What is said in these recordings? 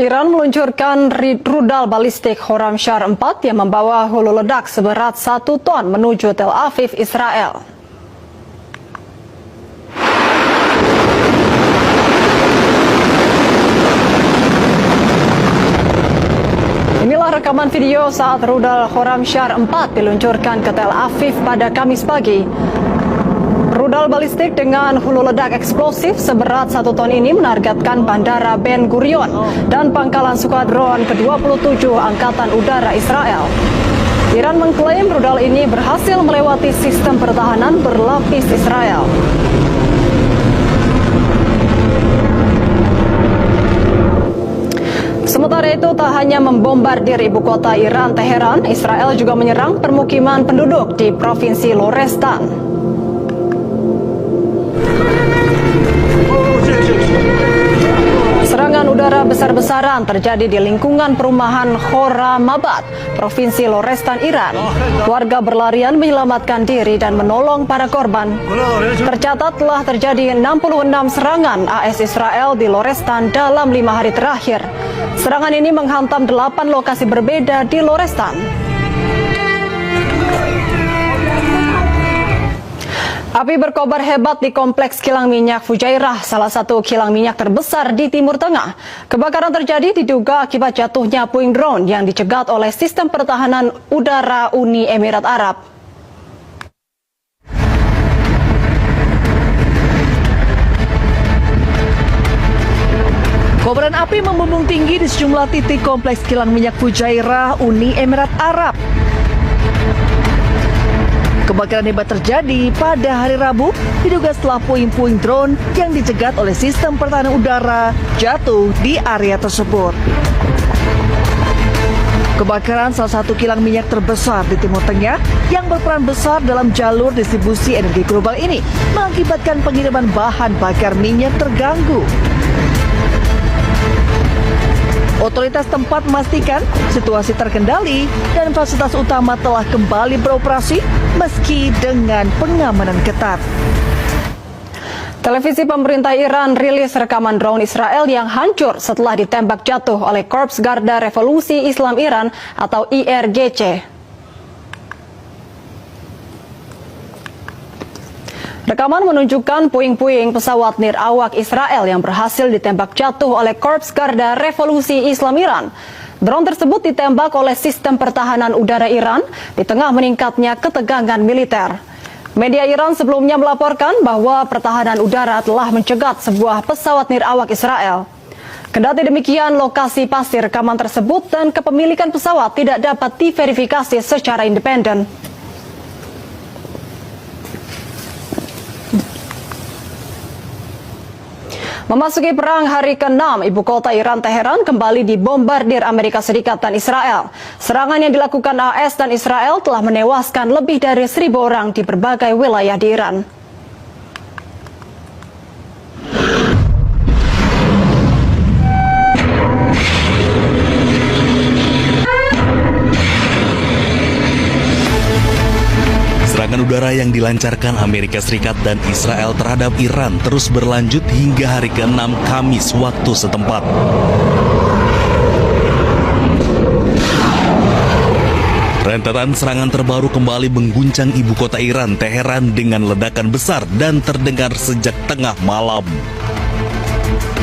Iran meluncurkan rudal balistik Khorramshahr 4 yang membawa hulu ledak seberat 1 ton menuju Tel Aviv, Israel. Inilah rekaman video saat rudal Khorramshahr 4 diluncurkan ke Tel Aviv pada Kamis pagi. Rudal balistik dengan hulu ledak eksplosif seberat 1 ton ini menargetkan Bandara Ben Gurion dan pangkalan skuadron ke-27 Angkatan Udara Israel. Iran mengklaim rudal ini berhasil melewati sistem pertahanan berlapis Israel. Sementara itu, tak hanya membombardir ibu kota Iran, Teheran, Israel juga menyerang permukiman penduduk di Provinsi Lorestan. Serangan udara besar-besaran terjadi di lingkungan perumahan Khorramabad, Provinsi Lorestan, Iran. Warga berlarian menyelamatkan diri dan menolong para korban. Tercatat telah terjadi 66 serangan AS Israel di Lorestan dalam 5 hari terakhir. Serangan ini menghantam 8 lokasi berbeda di Lorestan. Api berkobar hebat di kompleks kilang minyak Fujairah, salah satu kilang minyak terbesar di Timur Tengah. Kebakaran terjadi diduga akibat jatuhnya puing drone yang dicegat oleh sistem pertahanan udara Uni Emirat Arab. Kobaran api membumbung tinggi di sejumlah titik kompleks kilang minyak Fujairah, Uni Emirat Arab. Kebakaran hebat terjadi pada hari Rabu, diduga setelah puing-puing drone yang dicegat oleh sistem pertahanan udara jatuh di area tersebut. Kebakaran salah satu kilang minyak terbesar di Timur Tengah yang berperan besar dalam jalur distribusi energi global ini mengakibatkan pengiriman bahan bakar minyak terganggu. Otoritas tempat memastikan situasi terkendali dan fasilitas utama telah kembali beroperasi meski dengan pengamanan ketat. Televisi pemerintah Iran rilis rekaman drone Israel yang hancur setelah ditembak jatuh oleh Korps Garda Revolusi Islam Iran atau IRGC. Rekaman menunjukkan puing-puing pesawat nirawak Israel yang berhasil ditembak jatuh oleh Korps Garda Revolusi Islam Iran. Drone tersebut ditembak oleh sistem pertahanan udara Iran di tengah meningkatnya ketegangan militer. Media Iran sebelumnya melaporkan bahwa pertahanan udara telah mencegat sebuah pesawat nirawak Israel. Kendati demikian, lokasi pasti rekaman tersebut dan kepemilikan pesawat tidak dapat diverifikasi secara independen. Memasuki perang hari ke-6, ibu kota Iran, Teheran, kembali dibombardir Amerika Serikat dan Israel. Serangan yang dilakukan AS dan Israel telah menewaskan lebih dari 1.000 orang di berbagai wilayah di Iran. Serangan udara yang dilancarkan Amerika Serikat dan Israel terhadap Iran terus berlanjut hingga hari ke-6 Kamis waktu setempat. Rentetan serangan terbaru kembali mengguncang ibu kota Iran, Teheran, dengan ledakan besar dan terdengar sejak tengah malam.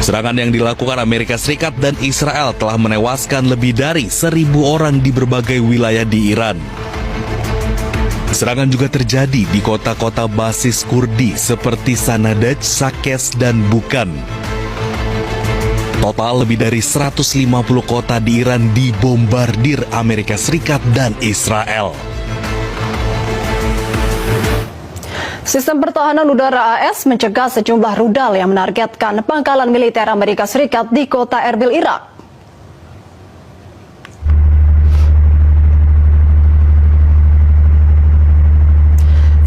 Serangan yang dilakukan Amerika Serikat dan Israel telah menewaskan lebih dari 1.000 orang di berbagai wilayah di Iran. Serangan juga terjadi di kota-kota basis Kurdi seperti Sanadaj, Sakes, dan Bukan. Total lebih dari 150 kota di Iran dibombardir Amerika Serikat dan Israel. Sistem pertahanan udara AS mencegah sejumlah rudal yang menargetkan pangkalan militer Amerika Serikat di kota Erbil, Irak.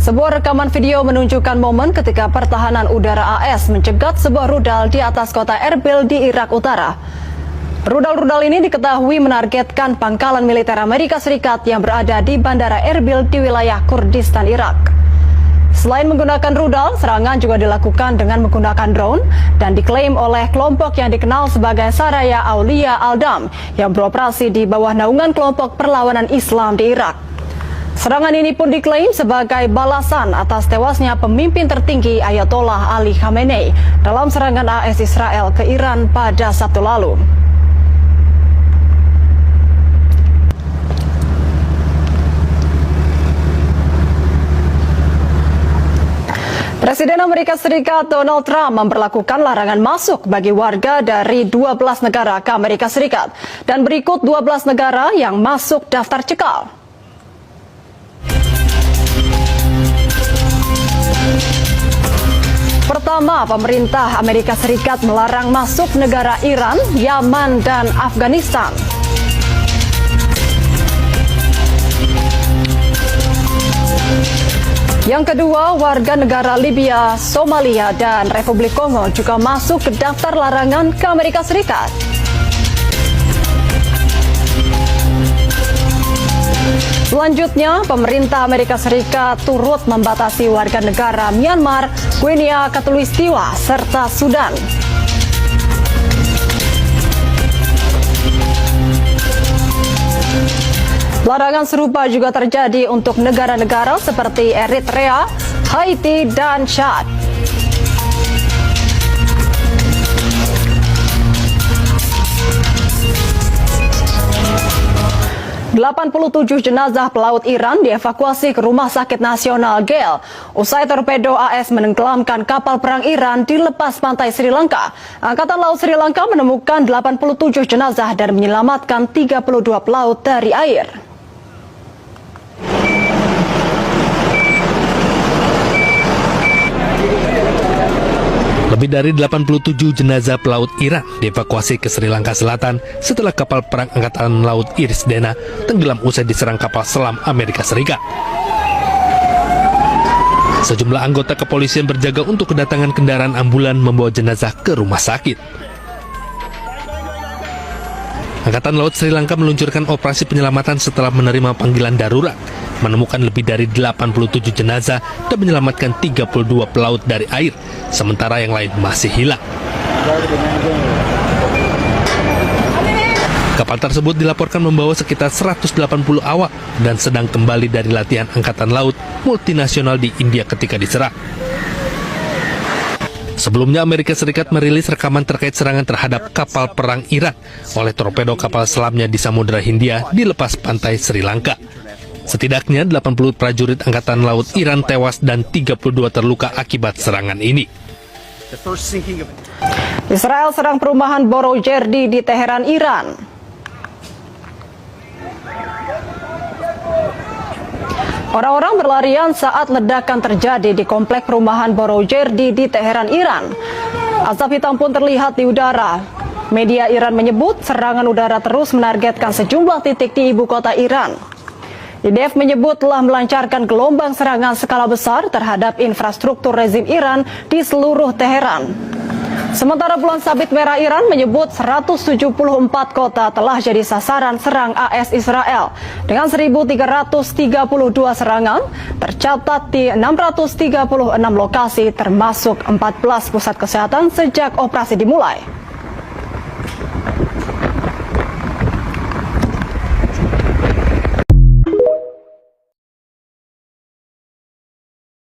Sebuah rekaman video menunjukkan momen ketika pertahanan udara AS mencegat sebuah rudal di atas kota Erbil di Irak Utara. Rudal-rudal ini diketahui menargetkan pangkalan militer Amerika Serikat yang berada di Bandara Erbil di wilayah Kurdistan, Irak. Selain menggunakan rudal, serangan juga dilakukan dengan menggunakan drone dan diklaim oleh kelompok yang dikenal sebagai Saraya Aulia Al-Dam yang beroperasi di bawah naungan kelompok perlawanan Islam di Irak. Serangan ini pun diklaim sebagai balasan atas tewasnya pemimpin tertinggi Ayatollah Ali Khamenei dalam serangan AS Israel ke Iran pada Sabtu lalu. Presiden Amerika Serikat Donald Trump memberlakukan larangan masuk bagi warga dari 12 negara ke Amerika Serikat. Dan berikut 12 negara yang masuk daftar cekal. Pertama, pemerintah Amerika Serikat melarang masuk negara Iran, Yaman, dan Afghanistan. Yang kedua, warga negara Libya, Somalia, dan Republik Kongo juga masuk ke daftar larangan ke Amerika Serikat. Selanjutnya, pemerintah Amerika Serikat turut membatasi warga negara Myanmar, Guinea Khatulistiwa, serta Sudan. Larangan serupa juga terjadi untuk negara-negara seperti Eritrea, Haiti, dan Chad. ...87 jenazah pelaut Iran dievakuasi ke Rumah Sakit Nasional GEL usai torpedo AS menenggelamkan kapal perang Iran di lepas pantai Sri Lanka. Angkatan Laut Sri Lanka menemukan 87 jenazah dan menyelamatkan 32 pelaut dari air. Lebih dari 87 jenazah pelaut Iran dievakuasi ke Sri Lanka Selatan setelah kapal perang Angkatan Laut Iris Dena tenggelam usai diserang kapal selam Amerika Serikat. Sejumlah anggota kepolisian berjaga untuk kedatangan kendaraan ambulan membawa jenazah ke rumah sakit. Angkatan Laut Sri Lanka meluncurkan operasi penyelamatan setelah menerima panggilan darurat, menemukan lebih dari 87 jenazah dan menyelamatkan 32 pelaut dari air, sementara yang lain masih hilang. Kapal tersebut dilaporkan membawa sekitar 180 awak dan sedang kembali dari latihan Angkatan Laut multinasional di India ketika diserang. Sebelumnya Amerika Serikat merilis rekaman terkait serangan terhadap kapal perang Iran oleh torpedo kapal selamnya di Samudra Hindia di lepas pantai Sri Lanka. Setidaknya 80 prajurit Angkatan Laut Iran tewas dan 32 terluka akibat serangan ini. Israel serang perumahan Borojerdi di Teheran, Iran. Orang-orang berlarian saat ledakan terjadi di komplek perumahan Borojerdi di Teheran, Iran. Asap hitam pun terlihat di udara. Media Iran menyebut serangan udara terus menargetkan sejumlah titik di ibu kota Iran. IDF menyebut telah melancarkan gelombang serangan skala besar terhadap infrastruktur rezim Iran di seluruh Teheran. Sementara Bulan Sabit Merah Iran menyebut 174 kota telah jadi sasaran serang AS Israel. Dengan 1.332 serangan tercatat di 636 lokasi termasuk 14 pusat kesehatan sejak operasi dimulai.